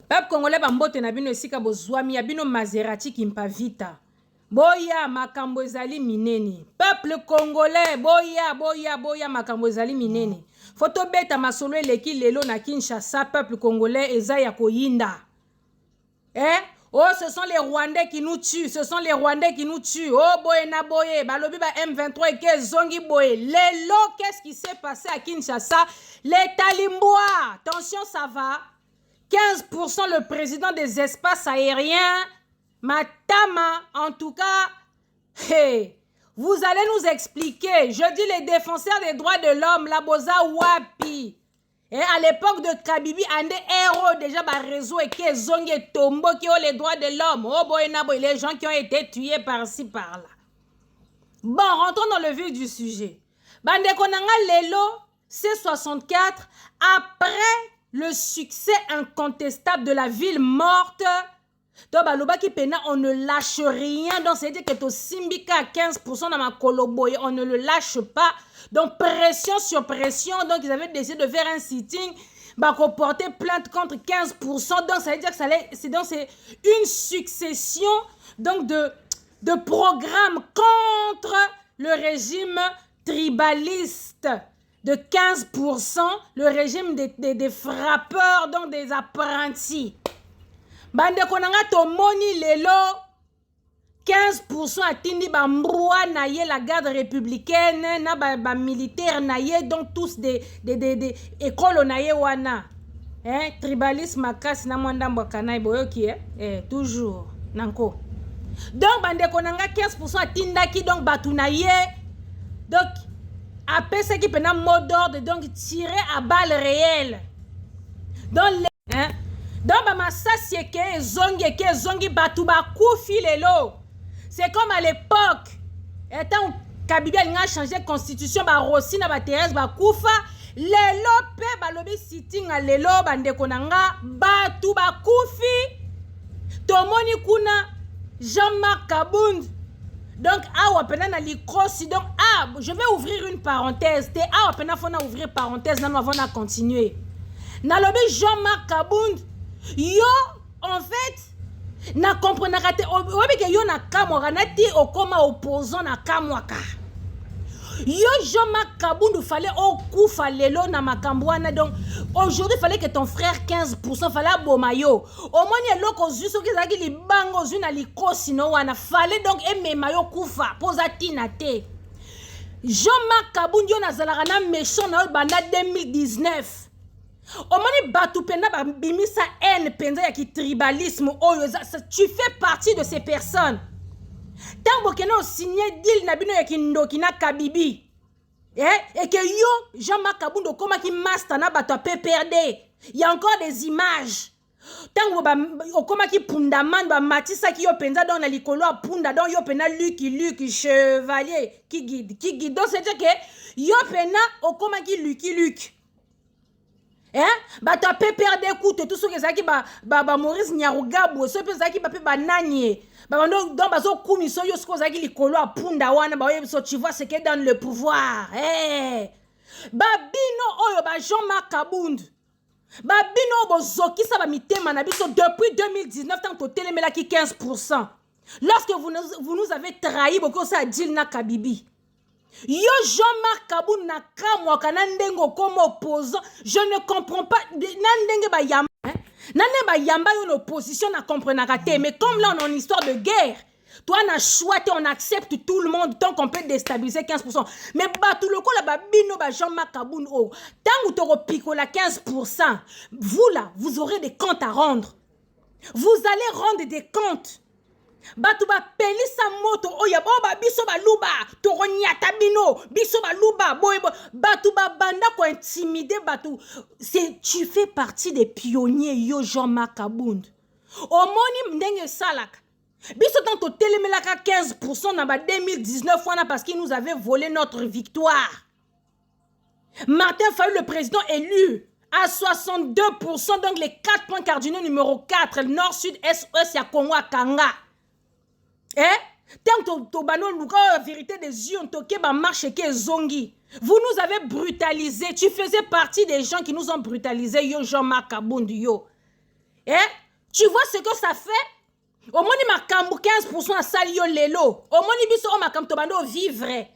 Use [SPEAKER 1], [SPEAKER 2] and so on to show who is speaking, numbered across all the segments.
[SPEAKER 1] Peuple congolais bambote na bino esika bozwami ya bino Maserati kimpa vita. Boya makambo ezali minene. Peuple congolais boya makambo ezali minene. Foto beta masolo eleki lelo na Kinshasa, peuple congolais eza ya koyinda. Oh, ce sont les Rwandais qui nous tuent. Ce sont les Rwandais qui nous tuent. Oh, boye na boye. Balobi ba M23 et que zongi boye. Lelo, qu'est-ce qui s'est passé à Kinshasa? Les Talimbois. Attention, ça va. 15% le président des espaces aériens. Matama, en tout cas. Hey, vous allez nous expliquer. Je dis les défenseurs des droits de l'homme. La boza wapi. Et à l'époque de Kabibi, un des héros déjà par réseau et qui est Zongi et Tombo qui ont les droits de l'homme. Oh boy, boy, les gens qui ont été tués par-ci, par-là. Bon, rentrons dans le vif du sujet. Bande Konanga Lelo, C64, après le succès incontestable de la ville morte, donc baloba qui pena, on ne lâche rien. Donc c'est-à-dire que ton Simbika à 15% dans ma coloboye, on ne le lâche pas. Donc pression sur pression. Donc ils avaient décidé de faire un sitting, bah qu'on portait plainte contre 15%. Donc ça veut dire que c'est une succession donc de programmes contre le régime tribaliste de 15%, le régime des frappeurs, donc des apprentis. Bande konanga tomoni lelo 15% atindi ba mbroua na ye la garde républicaine na ba militaire na ye donc tous des écoles na ye wana tribalisme makasi na mwanda mbakana boyoki toujours nanko donc bande konanga 15% atindaki donc batu na ye donc après ce qui pena mot d'ordre donc tirer à balles réelles donc donc bamasasi eke zongi batu bakufi lelo. C'est comme à l'époque étant Kabibi a changé constitution ba Rossi na ba Thérèse bakufa lelo pe balobi sitting a lelo bande konanga batu bakufi tomoni kuna Jean-Marc Kabound. Donc awa pena na likrosi donc je vais ouvrir une parenthèse te awa pena fona ouvrir parenthèse nano avant na continuer nalobi Jean-Marc Kabound yo en fait na comprendre kate obi ke yo na kamwa na ti okoma opposant na kamwa ka yo Jean-Marc Kabound fallait okufa lelo na makambwana donc aujourd'hui fallait que ton frère 15% fallait abomayo au moins eloko zuso ki zaki libango zuna likosi no wana fallait donc emema yo kufa poza tina te Jean-Marc Kabound yo nazalaka na méchant na banda 2019 Omoni batu penda ba bimisa haine penda ya ki tribalisme oyo tu fais partie de ces personnes. Tango kena signé deal na bino ya kindoki na Kabibi. Et que yo Jean-Marc Kabound koma ki master na batu a PPRD. Il y a encore des images. Tango ba okoma ki pundaman ba matisa ki yo penza dans na likolo a punda donc yo pena Lucky chevalier qui guide donc c'est dire que yo pena okoma ki Lucky bato PPRD écoute tout ce que ça qui ba Maurice Nyarugabo ce que ça qui ba pe bananye ba donc bazo kumiso yo ce que ça qui likolo a punda wana ba so tu vois ce qui est dans le pouvoir babino oyo ba Jean-Marc Kabound babino bozoki sa ba mitema na biso depuis 2019 tant que telemela ki 15% lorsque vous nous avez trahi beaucoup ça deal na Kabibi. Yo Jean-Marc Kabound na kamwa kana ndengo comme opposant, je ne comprends pas nandenge ba yamba nande ba yamba yo l'opposition na comprenaka te mais comme là on a une histoire de guerre toi na choix on accepte tout le monde tant qu'on peut déstabiliser 15% mais ba tout le coup là ba bino ba Jean-Marc Kabound oh tant to pico la 15% vous là vous aurez des comptes à rendre vous allez rendre des comptes. Batu ba pelisa moto oya ba biso ba luba to ronyata bino biso ba luba boy batu ba banda ko intimider batu c'est tu fais partie des pionniers yo Jean-Marc Kabound omoni ndenge salak biso tanto telemelaka 15% na ba 2019 wana parce qu'il nous avait volé notre victoire. Martin Fayulu le président élu à 62% donc les 4 points cardinaux numéro 4 nord sud est ouest ya Congo Kanga. Tant que bano luka la vérité des yeux on toke ba marche ke zongi. Vous nous avez brutalisé, tu faisais partie des gens qui nous ont brutalisé yo Jean-Marc Kabound yo. Tu vois ce que ça fait? Au moins, il m'a 15% à sali yo lelo. Au moins, il biso ma kamtobando vivre.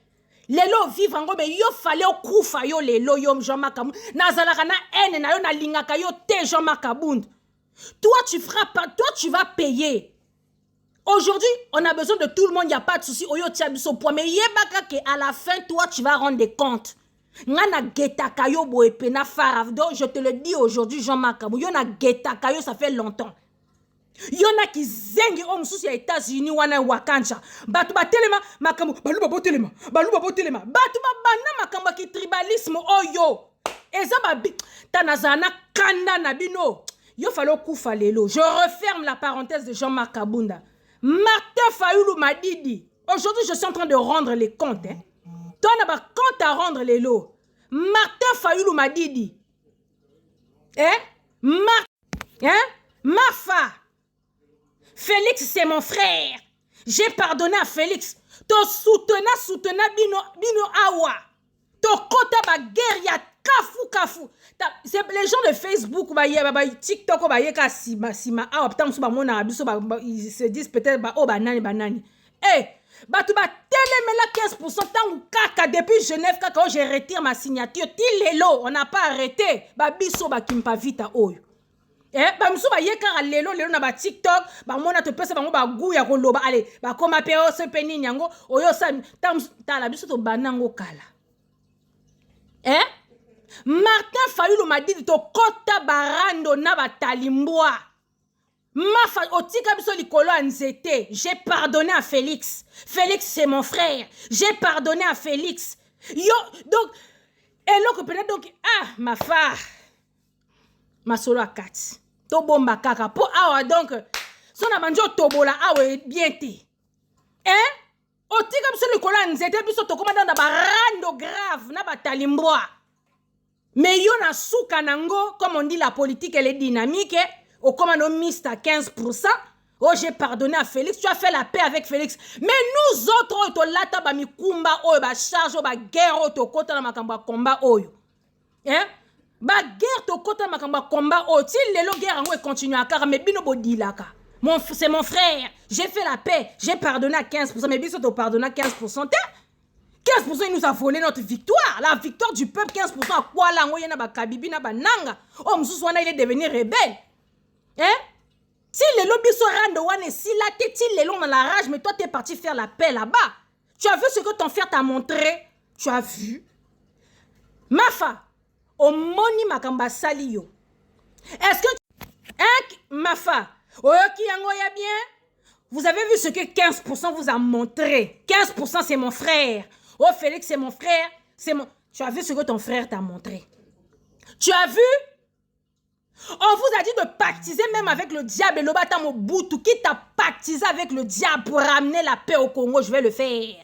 [SPEAKER 1] Lelo vivre en mais yo fallait au kufa yo lelo yo Jean Makabund. Nazalaka na haine na yo na lingaka yo te Jean Makabund. Toi, tu feras pas, toi, tu vas payer. Aujourd'hui, on a besoin de tout le monde, il n'y a pas de souci. Oyo tia biso poids. Mais yebaka que à la fin, toi, tu vas rendre des comptes. Ngana getaka yo boepe na farav. Donc, je te le dis aujourd'hui, Jean Makabund. Yo na getaka yo, ça fait longtemps. Yona ki zengi o mususu ya États-Unis wana Wakanja. Batu ba telema makambo, baluba bo telema. Batu ba bana makambo ki tribalisme oyo. Eza ba tanazana kanda na bino. Yo falo kufa lelo. Je referme la parenthèse de Jean-Marc Kabunda. Martin Fayoulou Madidi. Aujourd'hui, je suis en train de rendre les comptes. Toi, n'a pas compte à rendre les lots. Martin Fayoulou Madidi. Mafa. Félix, c'est mon frère. J'ai pardonné à Félix. To soutena bino awa. To kota ba guerre ya kafu. C'est les gens de Facebook ba TikTok ba yeka sima awa putain ba mona abiso ba ils se disent peut-être ba oh banani. Batu ba telemela 15% tangu kaka depuis Genève kaka je retire ma signature. Tilelo, on n'a pas arrêté. Ba biso ba kimpa vita oyo. Ba musu ba yeka lelo na ba TikTok ba mona te pesa bango ba gu ya koloba allez ba koma pe o se peni nyango oyo sa ta la biso to banango kala. Martin Fayoulou m'a dit to kota barando na ba talimbwa. Mafa otika biso likolo anzete. J'ai pardonné à Félix. Félix c'est mon frère. J'ai pardonné à Félix. Yo donc eloko peut-être donc ma fa ma solo a 4. To bomba kaka po awa donc son amanjo tobola awa bien te. Otika biso likolo anzete biso to komanda na barando grave na batalimbwa. Mais yo na souka nango comme on dit la politique elle est dynamique. Au commando mixte à 15%. Oh, j'ai pardonné à Félix. Tu as fait la paix avec Félix. Mais nous autres, to lata ba mi kumba oyo ba charge ba guerre to kota na makamba combat oyo. Ba guerre to kota na makamba combat oyo. Ti lelo guerre ngo continue à car mais bino bodilaka. C'est mon frère. J'ai fait la paix. J'ai pardonné à 15%. Mais biso to pardonné à 15%. 15% il nous a volé notre victoire. La victoire du peuple 15% à quoi là ngo yena ba kabibi na ba nanga. Oh mususu wana il est devenu rebelle. Si les lobbies sont rando wane si là t'es les longs dans la rage mais toi t'es parti faire la paix là-bas. Tu as vu ce que ton frère t'a montré? Tu as vu? Mafa, au moni makamba sali yo. Est-ce que Mafa, oyoki yango ya bien? Vous avez vu ce que 15% vous a montré? 15% c'est mon frère. Oh Félix c'est mon frère, c'est mon. Tu as vu ce que ton frère t'a montré? Tu as vu? On vous a dit de pactiser même avec le diable et le bâtard Mobutu. Qui t'a pactisé avec le diable pour ramener la paix au Congo? Je vais le faire.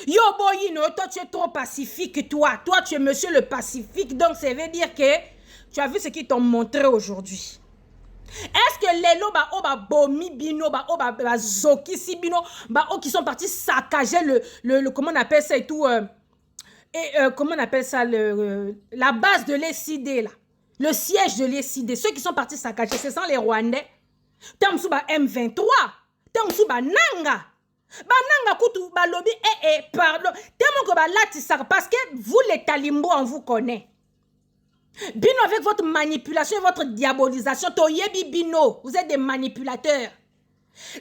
[SPEAKER 1] Yo boyino, toi tu es trop pacifique, toi. Toi tu es monsieur le pacifique. Donc ça veut dire que tu as vu ce qu'ils t'ont montré aujourd'hui. Est-ce que les lots ba bomi bino ba zoki si bino ba qui sont partis saccager le comment on appelle ça et tout comment on appelle ça la base de l'ECD là, le siège de l'ECD, ceux qui sont partis saccager, ce sont les Rwandais. Tamsuba M23, Tamsuba Nanga. Bananga kutu balobi pardon. Tellement que balati ça parce que vous les Talimbo on vous connaît. Bino avec votre manipulation et votre diabolisation, toyebi bino, vous êtes des manipulateurs.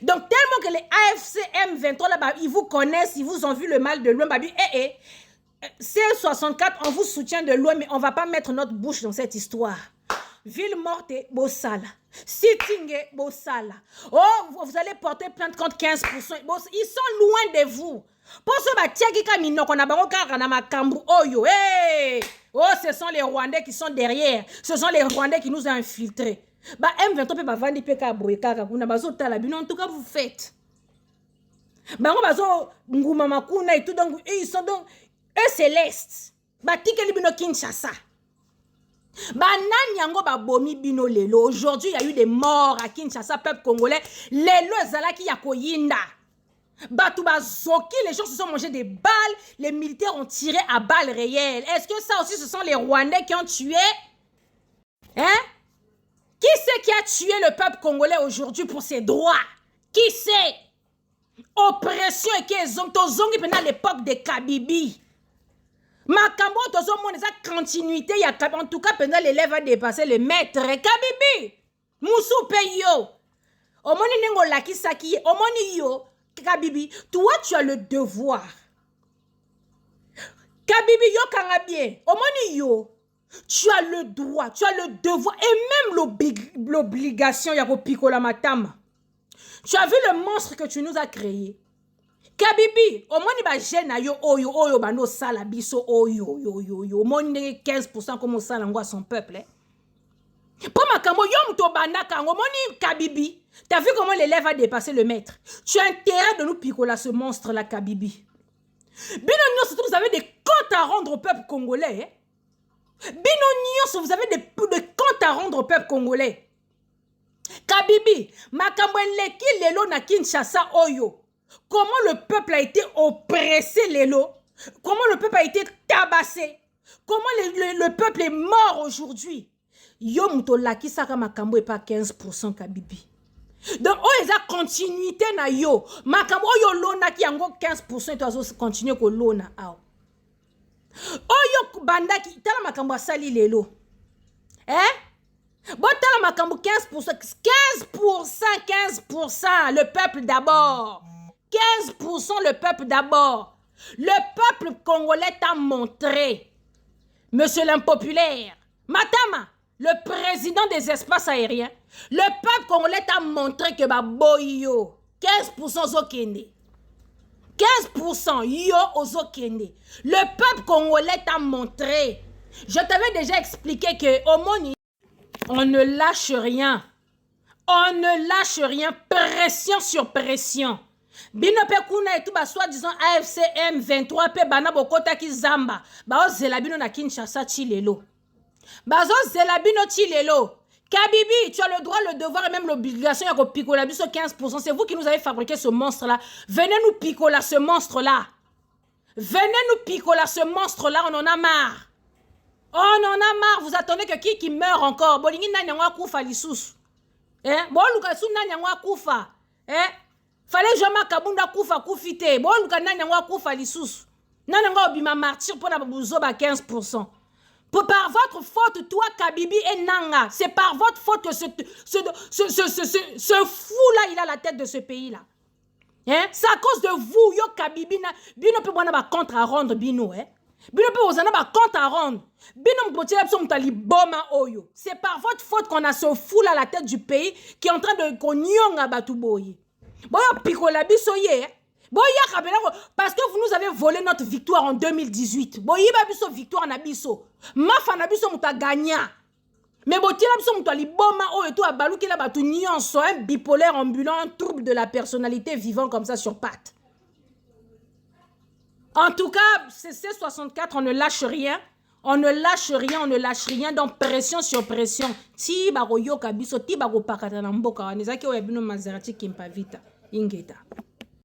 [SPEAKER 1] Donc tellement que les AFC M23 là-bas, ils vous connaissent, ils vous ont vu le mal de loin, babi C64, on vous soutient de loin, mais on ne va pas mettre notre bouche dans cette histoire. Ville morte, Bossala. Sitting, Bossala. Oh, vous allez porter plainte contre 15%. Ils sont loin de vous. Pour ce ce sont les Rwandais qui sont derrière. Ce sont les Rwandais qui nous ont infiltrés. M23 peut pas vendre PK Boyeka. En tout cas, vous faites. Et tout, donc, ils sont donc. Eux célestes. Batike bino Kinshasa. Nanyango bomi bino lelo. Aujourd'hui, il y a eu des morts à Kinshasa, peuple congolais. Lelo zalaki ya koyinda. Batouba zoki, les gens se sont mangés des balles. Les militaires ont tiré à balles réelles. Est-ce que ça aussi, ce sont les Rwandais qui ont tué? tué le peuple congolais aujourd'hui pour ses droits? Qui sait? Oppression et qu'ils ont pendant l'époque de Kabibi. Makambo tozomona eza continuité ya en tout cas pendant l'élève a dépassé le maître Kabibi. Musu pe yo. Omoni nengo lakisaki, omoni yo Kabibi, toi tu as le devoir. Kabibi yo kanga bien. Omoni yo, tu as le droit, tu as le devoir et même l'obligation ya ko pikola matama. Tu as vu le monstre que tu nous as créé. Kabibi, au moins ba jeune yo oyo bano sala biso oyo au moins 15% comme ça à son peuple. Pour makambo yo mto bandaka au moins Kabibi, tu as vu comment l'élève a dépassé le maître. Tu as intérêt de nous picoler ce monstre là Kabibi. Bino surtout vous avez des comptes à rendre au peuple congolais. Bino vous avez des comptes à rendre au peuple congolais. Kabibi, makambo leki lelo na Kinshasa oyo. Comment le peuple a été oppressé, Lélo? Comment le peuple a été tabassé? Comment le peuple est mort aujourd'hui? Yo mutolaki saka makambo et pas 15% Kabibi. Donc, oh, ils ont continuité na yo. Makambo yo lona ki yango 15% to azo continuer ko lona ao. Oh yo bandaki tala makambo asali Lélo. Bon tala makambo 15%, 15%, le peuple d'abord. 15% le peuple d'abord. Le peuple congolais t'a montré, monsieur l'impopulaire, Matama, le président des espaces aériens, le peuple congolais t'a montré que bah boyo, 15% zokende. 15% yo ozokende. Le peuple congolais t'a montré. Je t'avais déjà expliqué que au Moni, on ne lâche rien. On ne lâche rien. Pression sur pression. Bino pe kuna et tout ba soi-disant AFC M23 pe bana bokota ki zamba ba ozela bino na Kinshasa chilelo ba ozela bino chilelo. Kabibi, tu as le droit, le devoir et même l'obligation de picoler biso 15%. C'est vous qui nous avez fabriqué ce monstre là. Venez nous picoler ce monstre là. Venez nous picoler ce monstre là, on en a marre. On en a marre, vous attendez que qui meurt encore? Bolingi na nyangwa kufa lisusu. Bon lukasu na nyangwa kufa. Fallait jamais kabunda kufa kufite. Bon luka na nyangwa kufa lisusu. Na nyangwa obima martyr pour na buzo ba 15%. Par votre faute, toi Kabibi et Nanga, c'est par votre faute que ce fou-là, il a la tête de ce pays-là. C'est à cause de vous, yo Kabibi, bino pe wana ba compte à rendre bino, bino pe ozana ba compte à rendre. Bino mpotela biso mutali boma oyo. C'est par votre faute qu'on a ce fou-là à la tête du pays qui est en train de konyonga batu boye. Boyo pikola biso ye, parce que vous nous avez volé notre victoire en 2018. Boyiba biso victoire na biso. Mafa na biso muta gagna. Mais botila biso muta liboma o et tout abaluki la batu nyonso, un bipolaire ambulant, un trouble de la personnalité vivant comme ça sur pattes. En tout cas, c'est C64, on ne lâche rien. On ne lâche rien, on ne lâche rien. Donc pression sur pression. Ti baro yoka biso, ti baro pakata na mboka. Nezaki o yabino Maserati Kimpa Vita. Ingeta.